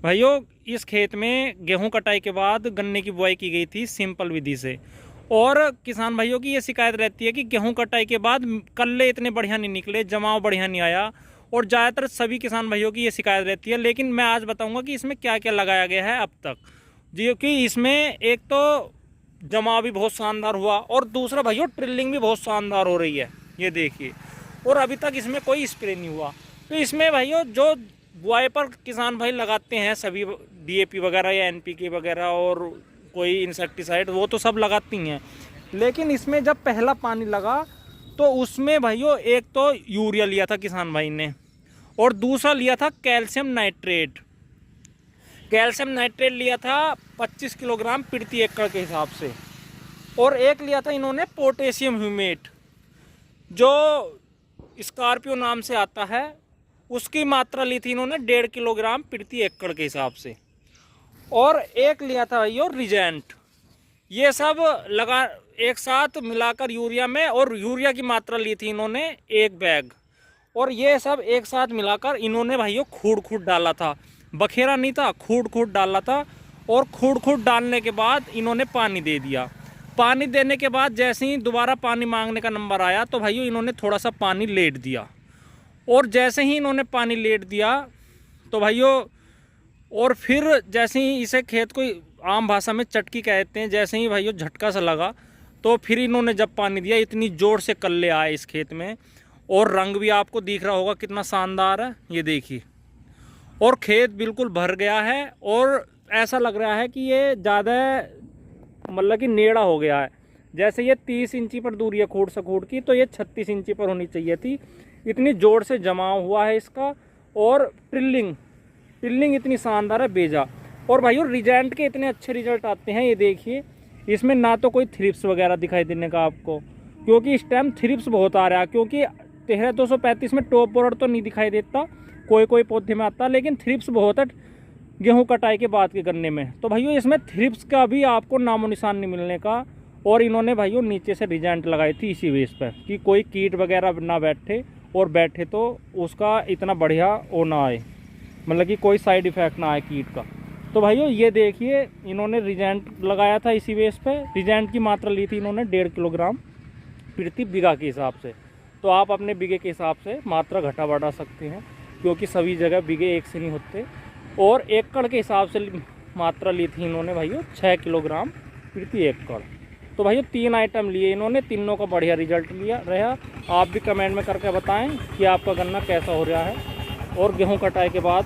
भाइयों इस खेत में गेहूं कटाई के बाद गन्ने की बुआई की गई थी सिंपल विधि से। और किसान भाइयों की ये शिकायत रहती है कि गेहूं कटाई के बाद कल्ले इतने बढ़िया नहीं निकले, जमाव बढ़िया नहीं आया। और ज़्यादातर सभी किसान भाइयों की ये शिकायत रहती है। लेकिन मैं आज बताऊंगा कि इसमें क्या क्या लगाया गया है अब तक, जो कि इसमें एक तो जमाव भी बहुत शानदार हुआ और दूसरा भाइयों ट्रिलिंग भी बहुत शानदार हो रही है, ये देखिए। और अभी तक इसमें कोई स्प्रे नहीं हुआ। तो इसमें भाइयों जो बुआई पर किसान भाई लगाते हैं सभी डीएपी वगैरह या एनपीके वगैरह और कोई इंसेक्टिसाइड, वो तो सब लगाती हैं। लेकिन इसमें जब पहला पानी लगा तो उसमें भाइयों एक तो यूरिया लिया था किसान भाई ने और दूसरा लिया था कैल्शियम नाइट्रेट। कैल्शियम नाइट्रेट लिया था 25 किलोग्राम प्रति एकड़ के हिसाब से। और एक लिया था इन्होंने पोटेशियम ह्यूमेट, जो स्कॉर्पियो नाम से आता है, उसकी मात्रा ली थी इन्होंने 1.5 किलोग्राम प्रति एकड़ के हिसाब से। और एक लिया था भाइयों रिजेंट। ये सब लगा एक साथ मिलाकर यूरिया में, और यूरिया की मात्रा ली थी इन्होंने 1 बैग। और ये सब एक साथ मिलाकर इन्होंने भाइयों खूड़ डाला था, बखेरा नहीं था, खूड़ डाला था। और खूड़ डालने के बाद इन्होंने पानी दे दिया। पानी देने के बाद जैसे ही दोबारा पानी मांगने का नंबर आया तो भाइयों इन्होंने थोड़ा सा पानी लेट दिया। और जैसे ही इन्होंने पानी लेट दिया तो भाइयों, और फिर जैसे ही इसे खेत को आम भाषा में चटकी कहते हैं, जैसे ही भाइयों झटका सा लगा तो फिर इन्होंने जब पानी दिया, इतनी ज़ोर से कल्ले आए इस खेत में। और रंग भी आपको दिख रहा होगा कितना शानदार है, ये देखिए। और खेत बिल्कुल भर गया है और ऐसा लग रहा है कि ये ज़्यादा मतलब कि नेड़ा हो गया है। जैसे ये 30 इंची पर दूरी है खूड़ से खूड़ की, तो ये 36 इंची पर होनी चाहिए थी। इतनी जोर से जमाव हुआ है इसका। और ट्रिलिंग इतनी शानदार है, बेजा। और भाइयों रिजेंट के इतने अच्छे रिजल्ट आते हैं, ये देखिए। इसमें ना तो कोई थ्रिप्स वगैरह दिखाई देने का आपको, क्योंकि इस टाइम थ्रिप्स बहुत आ रहा है। क्योंकि 13235 में टॉप बोरर तो नहीं दिखाई देता, कोई पौधे में आता, लेकिन थ्रिप्स बहुत है गेहूं कटाई के बाद के गन्ने में। तो भाइयों इसमें थ्रिप्स का भी आपको नामो निशान नहीं मिलने का। और इन्होंने भाइयों नीचे से रिजेंट लगाई थी इसी बेस पर कि कोई कीट वगैरह ना बैठे, और बैठे तो उसका इतना बढ़िया वो ना आए, मतलब कि कोई साइड इफ़ेक्ट ना आए कीट का। तो भाइयों ये देखिए, इन्होंने रिजेंट लगाया था इसी बेस पे। रिजेंट की मात्रा ली थी इन्होंने 1.5 किलोग्राम प्रति बीघा के हिसाब से। तो आप अपने बीघे के हिसाब से मात्रा घटा बढ़ा सकते हैं, क्योंकि सभी जगह बीघे एक से नहीं होते। और एकड़ के हिसाब से मात्रा ली थी इन्होंने भाइयों 6 किलोग्राम प्रति एकड़। तो भाइयों 3 आइटम लिए इन्होंने, तीनों का बढ़िया रिजल्ट लिया रहा। आप भी कमेंट में करके बताएं कि आपका गन्ना कैसा हो रहा है और गेहूं कटाई के बाद